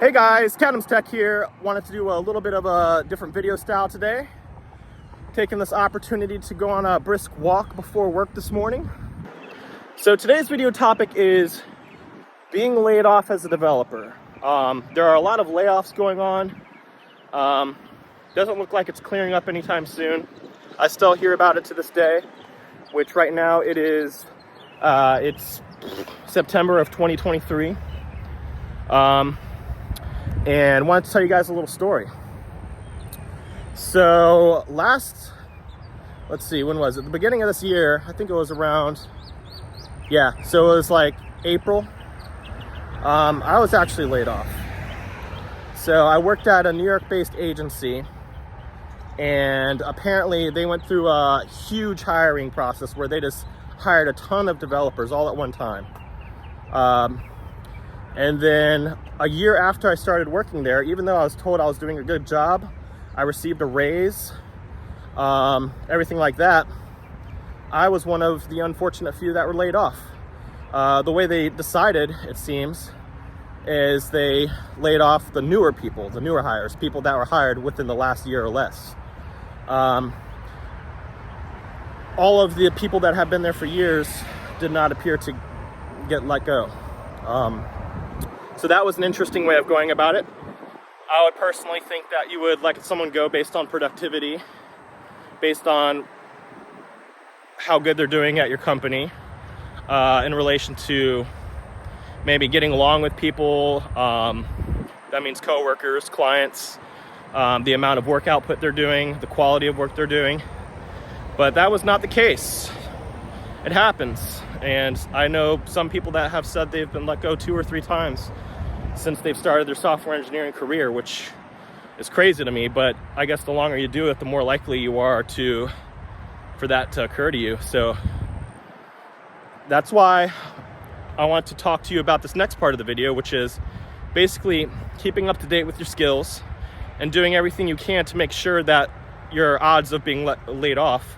Hey guys, Cadams Tech here. Wanted to do a little bit of a different video style today. Taking this opportunity to go on a brisk walk before work this morning. So today's video topic is being laid off as a developer. There are a lot of layoffs going on. Doesn't look like it's clearing up anytime soon. I still hear about it to this day, which right now it's September of 2023. And wanted to tell you guys a little story. So let's see, when was it? The beginning of this year, I think it was around, so it was like April. I was actually laid off. So I worked at a New York-based agency, and apparently they went through a huge hiring process where they just hired a ton of developers all at one time. And then a year after I started working there, even though I was told I was doing a good job, I received a raise, everything like that, I was one of the unfortunate few that were laid off. The way they decided, it seems, is they laid off the newer people, the newer hires, people that were hired within the last year or less. All of the people that have been there for years did not appear to get let go. So that was an interesting way of going about it. I would personally think that you would let someone go based on productivity, based on how good they're doing at your company, in relation to maybe getting along with people. That means coworkers, clients, the amount of work output they're doing, the quality of work they're doing. But that was not the case. It happens. And I know some people that have said they've been let go 2 or 3 times since they've started their software engineering career, which is crazy to me. But I guess the longer you do it, the more likely you are for that to occur to you. So that's why I want to talk to you about this next part of the video, which is basically keeping up to date with your skills and doing everything you can to make sure that your odds of being laid off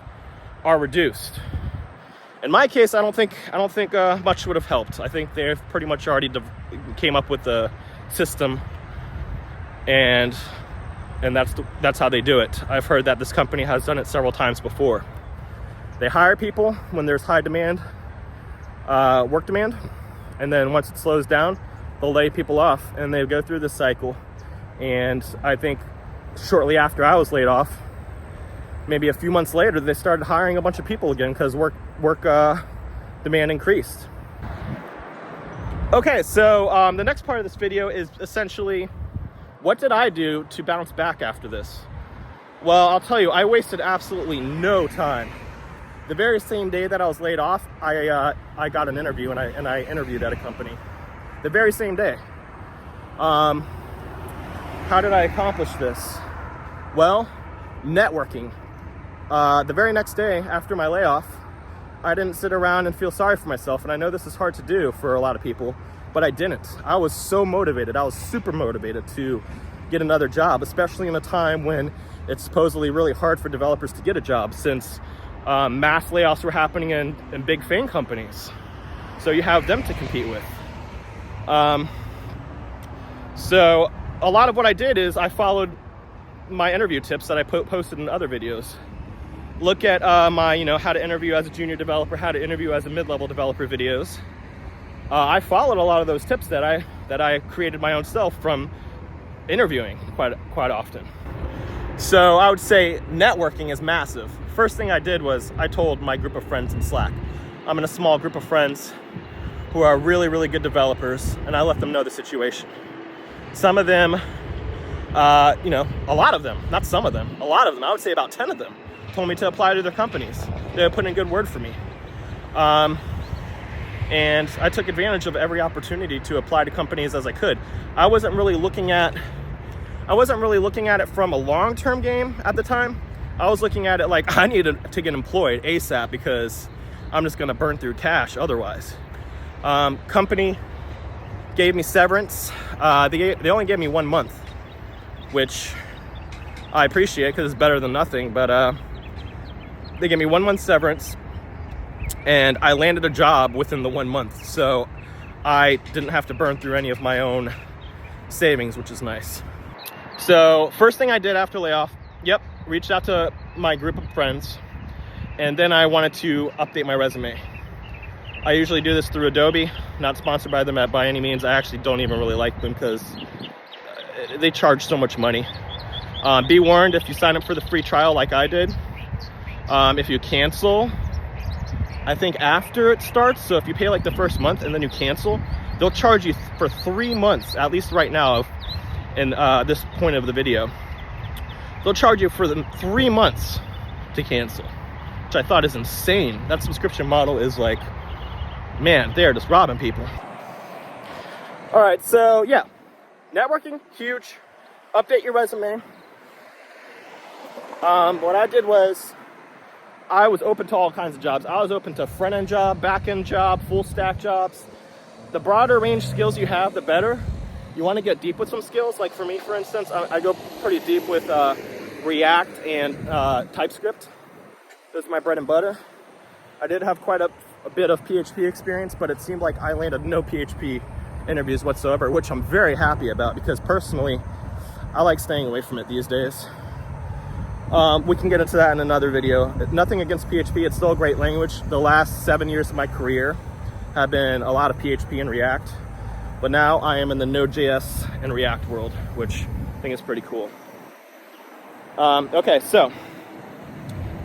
are reduced. In my case, I don't think much would have helped. I think they've pretty much already came up with the system, and that's how they do it. I've heard that this company has done it several times before. They hire people when there's high demand, work demand, and then once it slows down, they'll lay people off, and they go through this cycle. And I think shortly after I was laid off, maybe a few months later, they started hiring a bunch of people again because work demand increased. Okay, so the next part of this video is essentially, what did I do to bounce back after this? Well, I'll tell you, I wasted absolutely no time. The very same day that I was laid off, I got an interview, and I interviewed at a company. The very same day. How did I accomplish this? Well, networking. The very next day after my layoff, I didn't sit around and feel sorry for myself. And I know this is hard to do for a lot of people, but I didn't. I was so motivated. I was super motivated to get another job, especially in a time when it's supposedly really hard for developers to get a job, since mass layoffs were happening in big FAANG companies. So you have them to compete with. So a lot of what I did is I followed my interview tips that I posted in other videos. Look at my, how to interview as a junior developer, how to interview as a mid-level developer videos. I followed a lot of those tips that I created my own self from interviewing quite often. So I would say networking is massive. First thing I did was I told my group of friends in Slack. I'm in a small group of friends who are really, really good developers, and I let them know the situation. Some of them, a lot of them, not some of them, a lot of them, I would say about 10 of them, told me to apply to their companies. They put in a good word for me. And I took advantage of every opportunity to apply to companies as I could. I wasn't really looking at it from a long-term game at the time. I was looking at it like I needed to get employed ASAP because I'm just gonna burn through cash otherwise. Company gave me severance. They only gave me 1 month, which I appreciate because it's better than nothing, but they gave me 1 month severance, and I landed a job within the 1 month. So I didn't have to burn through any of my own savings, which is nice. So first thing I did after layoff, reached out to my group of friends, and then I wanted to update my resume. I usually do this through Adobe, not sponsored by them by any means. I actually don't even really like them because they charge so much money. Be warned, if you sign up for the free trial like I did, if you cancel, I think after it starts, so if you pay like the first month and then you cancel, they'll charge you for 3 months, at least right now in this point of the video. They'll charge you for the 3 months to cancel, which I thought is insane. That subscription model is like, man, they're just robbing people. All right, so yeah, networking, huge. Update your resume. What I did was, I was open to all kinds of jobs. I was open to front-end job, back-end job, full-stack jobs. The broader range skills you have, the better. You want to get deep with some skills. Like for me, for instance, I go pretty deep with React and TypeScript. Those are my bread and butter. I did have quite a bit of PHP experience, but it seemed like I landed no PHP interviews whatsoever, which I'm very happy about because personally, I like staying away from it these days. We can get into that in another video. Nothing against PHP, it's still a great language. The last 7 years of my career have been a lot of PHP and React, but now I am in the Node.js and React world, which I think is pretty cool. Okay, so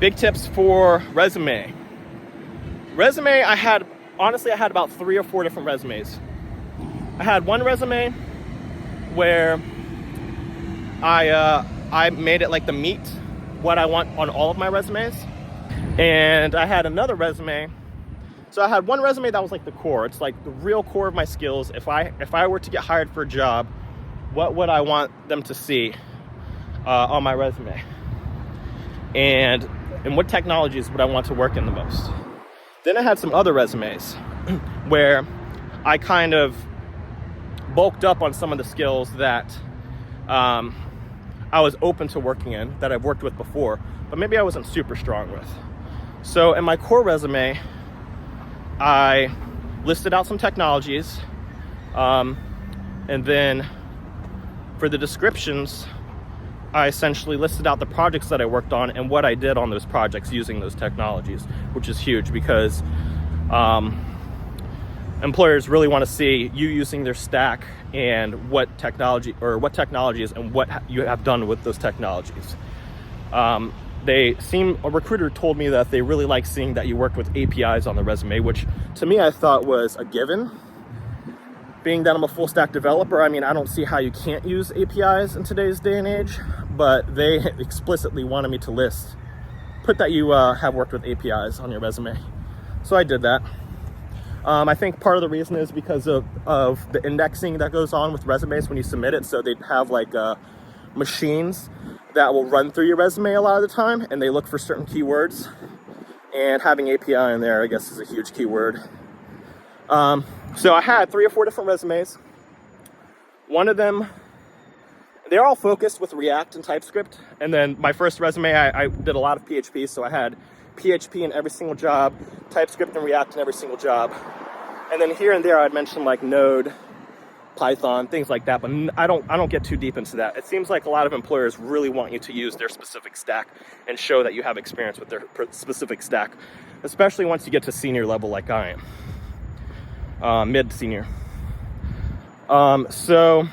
big tips for resume. Resume, I had about 3 or 4 different resumes. I had one resume where I made it like the meat, what I want on all of my resumes. And I had another resume. So I had one resume that was like the core. It's like the real core of my skills. If I were to get hired for a job, what would I want them to see on my resume? And what technologies would I want to work in the most? Then I had some other resumes where I kind of bulked up on some of the skills that I was open to working in, that I've worked with before, but maybe I wasn't super strong with. So in my core resume, I listed out some technologies, and then for the descriptions, I essentially listed out the projects that I worked on and what I did on those projects using those technologies, which is huge because employers really want to see you using their stack and what technologies and what you have done with those technologies. A recruiter told me that they really like seeing that you worked with APIs on the resume, which to me I thought was a given. Being that I'm a full stack developer, I mean, I don't see how you can't use APIs in today's day and age, but they explicitly wanted me to put that you have worked with APIs on your resume. So I did that. I think part of the reason is because of the indexing that goes on with resumes when you submit it. So they have like machines that will run through your resume a lot of the time, and they look for certain keywords. And having API in there, I guess, is a huge keyword. So I had 3 or 4 different resumes. One of them, they're all focused with React and TypeScript. And then my first resume, I did a lot of PHP. So I had PHP in every single job, TypeScript and React in every single job. And then here and there, I'd mention like Node, Python, things like that. But I don't get too deep into that. It seems like a lot of employers really want you to use their specific stack and show that you have experience with their specific stack, especially once you get to senior level like I am. Mid-senior. So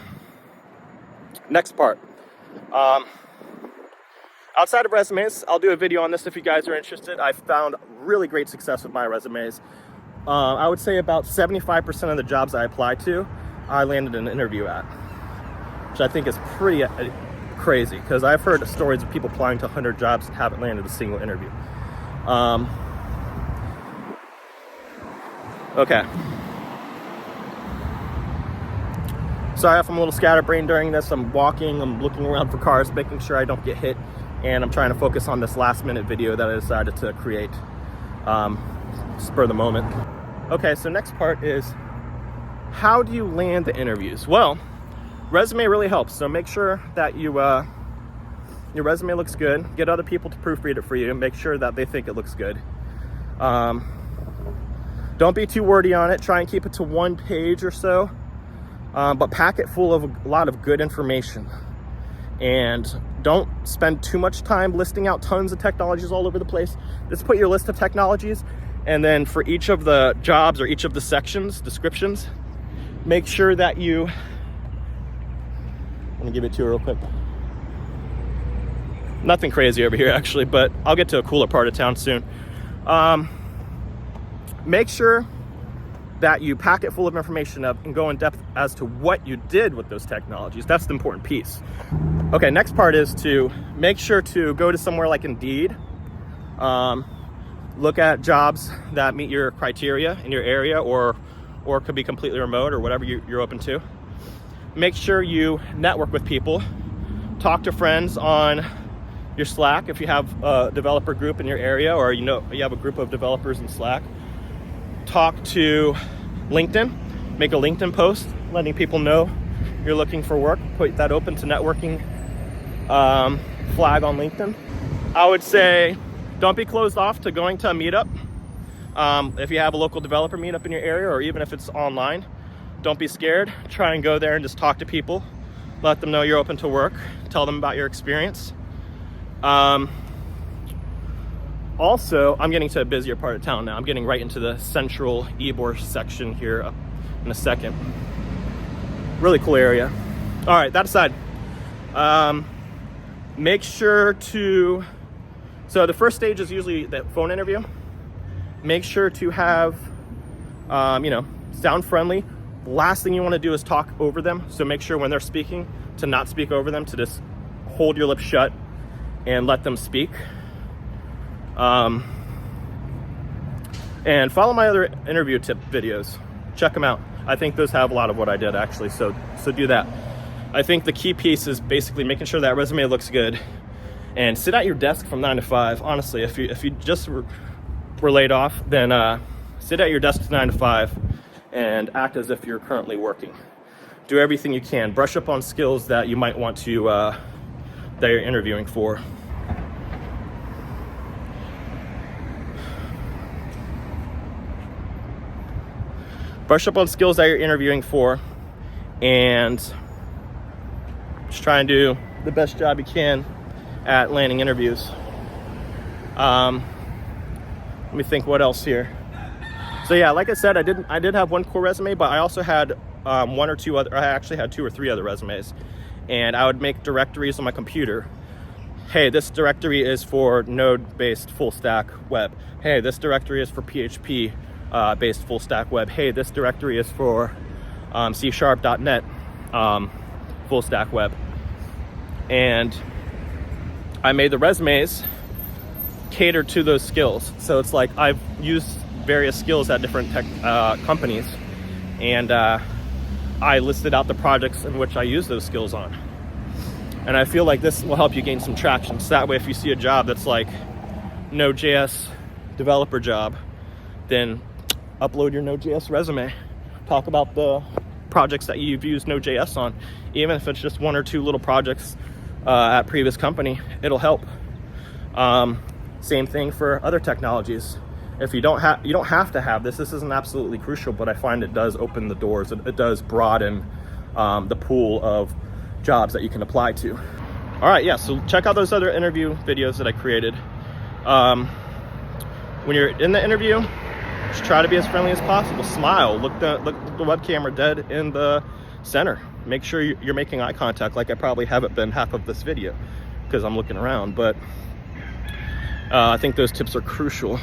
next part. Outside of resumes, I'll do a video on this if you guys are interested. I've found really great success with my resumes. I would say about 75% of the jobs I applied to, I landed an interview at, which I think is pretty crazy because I've heard stories of people applying to 100 jobs and haven't landed a single interview. Okay. Sorry if I'm a little scatterbrained during this. I'm walking, I'm looking around for cars, making sure I don't get hit, and I'm trying to focus on this last minute video that I decided to create, spur of the moment. Okay, so next part is, how do you land the interviews? Well, resume really helps, so make sure that your resume looks good. Get other people to proofread it for you, make sure that they think it looks good. Don't be too wordy on it. Try and keep it to 1 page or so. but pack it full of a lot of good information. And don't spend too much time listing out tons of technologies all over the place. Just put your list of technologies, and then for each of the jobs or each of the sections, descriptions, make sure that you, let me give it to you real quick. Nothing crazy over here actually, but I'll get to a cooler part of town soon. Make sure that you pack it full of information up and go in depth as to what you did with those technologies. That's the important piece. Okay, next part is to make sure to go to somewhere like Indeed. Look at jobs that meet your criteria in your area, or it could be completely remote or whatever you're open to. Make sure you network with people. Talk to friends on your Slack if you have a developer group in your area, or you have a group of developers in Slack. Talk to LinkedIn, make a LinkedIn post letting people know you're looking for work. Put that open to networking flag on LinkedIn. I would say don't be closed off to going to a meetup. If you have a local developer meetup in your area, or even if it's online, don't be scared. Try and go there and just talk to people. Let them know you're open to work. Tell them about your experience. Also, I'm getting to a busier part of town now. I'm getting right into the central Ybor section here in a second. Really cool area. All right, that aside, make sure to, so the first stage is usually the phone interview. Make sure to have, sound friendly. Last thing you want to do is talk over them. So make sure when they're speaking to not speak over them, to just hold your lips shut and let them speak. And follow my other interview tip videos. Check them out. I think those have a lot of what I did actually, so do that. I think the key piece is basically making sure that resume looks good, and sit at your desk from 9 to 5. Honestly, if you just were laid off, then sit at your desk to 9 to 5 and act as if you're currently working. Do everything you can. Brush up on skills that you might want to, that you're interviewing for. Brush up on skills that you're interviewing for, and just try and do the best job you can at landing interviews. Let me think what else here. So yeah, like I said, I did have one core resume, but I also had I actually had 2 or 3 other resumes, and I would make directories on my computer. Hey, this directory is for Node-based full stack web. Hey, this directory is for PHP based full stack web. Hey, this directory is for C#.net full stack web. And I made the resumes cater to those skills. So it's like I've used various skills at different tech companies, and I listed out the projects in which I use those skills on. And I feel like this will help you gain some traction. So that way, if you see a job that's like Node.js developer job, then upload your Node.js resume. Talk about the projects that you've used Node.js on. Even if it's just 1 or 2 little projects at previous company, it'll help. Same thing for other technologies. If you don't have to have this. This isn't absolutely crucial, but I find it does open the doors. It does broaden the pool of jobs that you can apply to. All right, yeah, so check out those other interview videos that I created. When you're in the interview, just try to be as friendly as possible. Smile, look the web camera dead in the center. Make sure you're making eye contact, like I probably haven't been half of this video because I'm looking around, but I think those tips are crucial.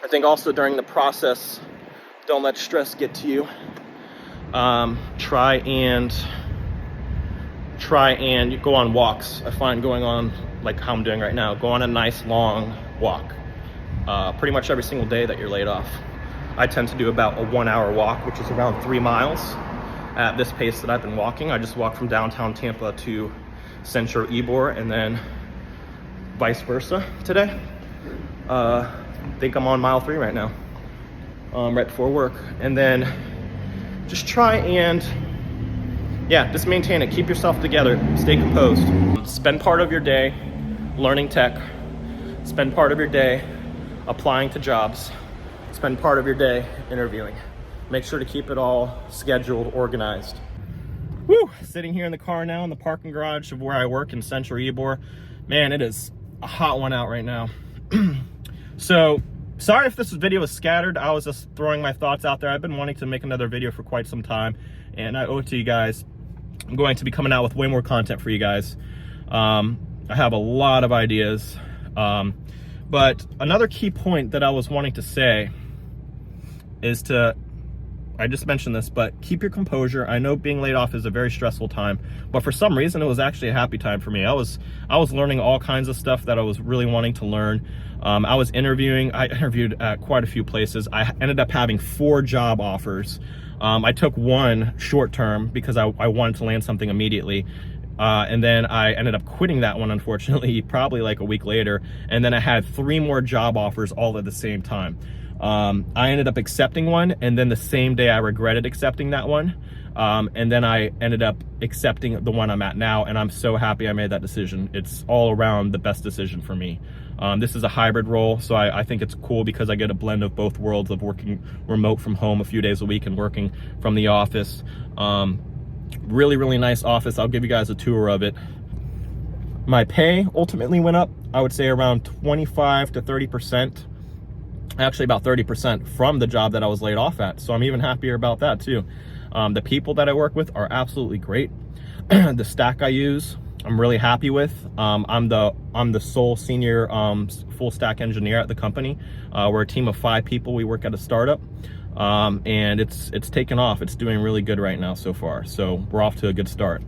I think also during the process, don't let stress get to you. Try and go on walks. I find going on, like how I'm doing right now, go on a nice long walk pretty much every single day that you're laid off. I tend to do about a 1-hour walk, which is around 3 miles at this pace that I've been walking. I just walked from downtown Tampa to central Ybor and then vice versa today. I think I'm on mile 3 right now, right before work. And then just try and, just maintain it. Keep yourself together. Stay composed. Spend part of your day learning tech. Spend part of your day applying to jobs. Spend part of your day interviewing. make sure to keep it all scheduled, organized. Woo! Sitting here in the car now in the parking garage of where I work in Central Ybor. Man, it is a hot one out right now. So, sorry if this video was scattered. I was just throwing my thoughts out there. I've been wanting to make another video for quite some time, and I owe it to you guys. I'm going to be coming out with way more content for you guys. I have a lot of ideas. But another key point that I was wanting to say is I just mentioned this, but keep your composure. I know being laid off is a very stressful time, but for some reason it was actually a happy time for me. I was learning all kinds of stuff that I was really wanting to learn. I was interviewing. I interviewed at quite a few places. I ended up having 4 job offers. I took one short term because I wanted to land something immediately. And then I ended up quitting that one, unfortunately, probably like a week later. And then I had 3 more job offers all at the same time. I ended up accepting one, and then the same day I regretted accepting that one. And then I ended up accepting the one I'm at now, and I'm so happy I made that decision. It's all around the best decision for me. This is a hybrid role, so I think it's cool because I get a blend of both worlds of working remote from home a few days a week and working from the office. Really, really nice office. I'll give you guys a tour of it. My pay ultimately went up, I would say around 25 to 30%. Actually about 30% from the job that I was laid off at. So I'm even happier about that too. The people that I work with are absolutely great. The stack I use, I'm really happy with. I'm the sole senior full stack engineer at the company. We're a team of 5 people. We work at a startup. And it's taken off. It's doing really good right now so far. So we're off to a good start.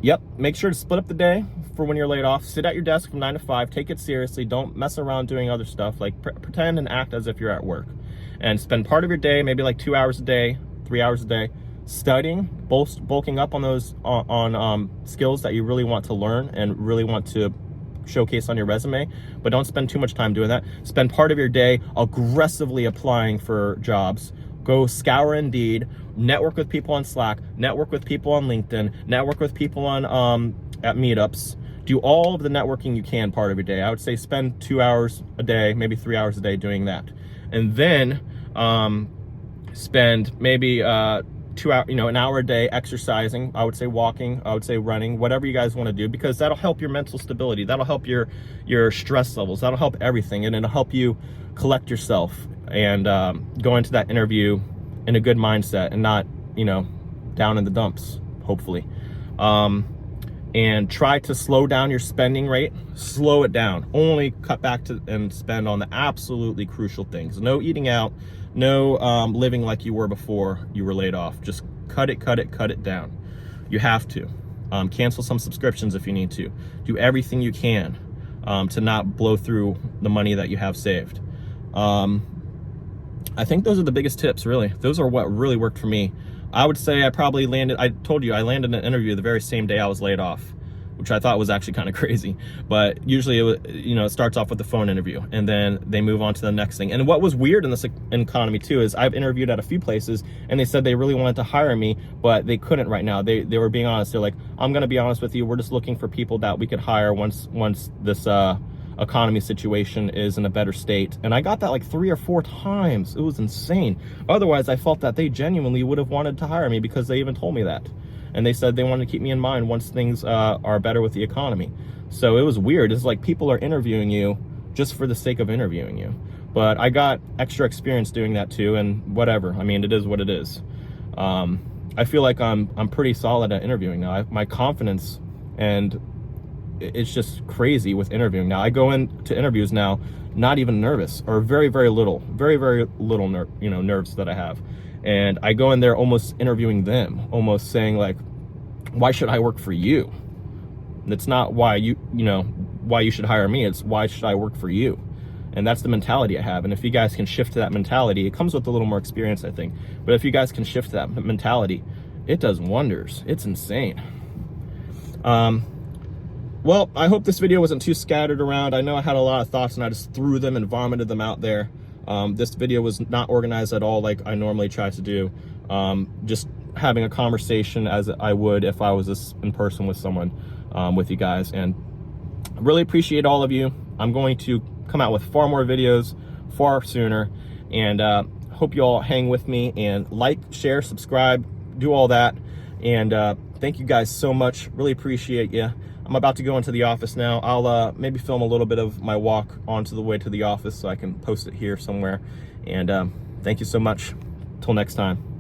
Yep, make sure to split up the day for when you're laid off. Sit at your desk from 9 to 5, take it seriously. Don't mess around doing other stuff. Like pretend and act as if you're at work, and spend part of your day, maybe like 2 hours a day, 3 hours a day, studying, bulking up on those skills that you really want to learn and really want to showcase on your resume. But don't spend too much time doing that. Spend part of your day aggressively applying for jobs. Go scour Indeed, network with people on Slack, network with people on LinkedIn, network with people on at meetups. Do all of the networking you can part of your day. I would say spend 2 hours a day, maybe 3 hours a day doing that. And then spend maybe 2 hours, an hour a day exercising. I would say walking, I would say running, whatever you guys want to do, because that'll help your mental stability. That'll help your stress levels. That'll help everything, and it'll help you collect yourself and go into that interview in a good mindset and not, down in the dumps, hopefully. And try to slow down your spending rate. Slow it down. Only cut back to and spend on the absolutely crucial things. No eating out, no living like you were before you were laid off. Just cut it down. You have to. Cancel some subscriptions if you need to. Do everything you can to not blow through the money that you have saved. I think those are the biggest tips, really. Those are what really worked for me. I would say I probably landed, I told you, I landed an interview the very same day I was laid off, which I thought was actually kind of crazy. But usually, it starts off with the phone interview, and then they move on to the next thing. And what was weird in this economy too is I've interviewed at a few places, and they said they really wanted to hire me, but they couldn't right now. They were being honest. They're like, I'm going to be honest with you. We're just looking for people that we could hire once this economy situation is in a better state. And I got that like 3 or 4 times. It was insane. Otherwise, I felt that they genuinely would have wanted to hire me because they even told me that. And they said they wanted to keep me in mind once things are better with the economy. So it was weird. It's like people are interviewing you just for the sake of interviewing you. But I got extra experience doing that too, and whatever. I mean, it is what it is. I feel like I'm pretty solid at interviewing now. My confidence, and it's just crazy with interviewing now. I go into interviews now not even nervous, or very little nerves that I have. And I go in there almost interviewing them, almost saying like, why should I work for you? And it's not why why you should hire me. It's why should I work for you? And that's the mentality I have. And if you guys can shift to that mentality, it comes with a little more experience, I think. But if you guys can shift to that mentality, it does wonders. It's insane. Well, I hope this video wasn't too scattered around. I know I had a lot of thoughts and I just threw them and vomited them out there. This video was not organized at all like I normally try to do. Just having a conversation as I would if I was just in person with someone, with you guys. And I really appreciate all of you. I'm going to come out with far more videos far sooner. And hope you all hang with me and like, share, subscribe, do all that. And thank you guys so much. Really appreciate you. I'm about to go into the office now. I'll maybe film a little bit of my walk onto the way to the office so I can post it here somewhere. And thank you so much. Till next time.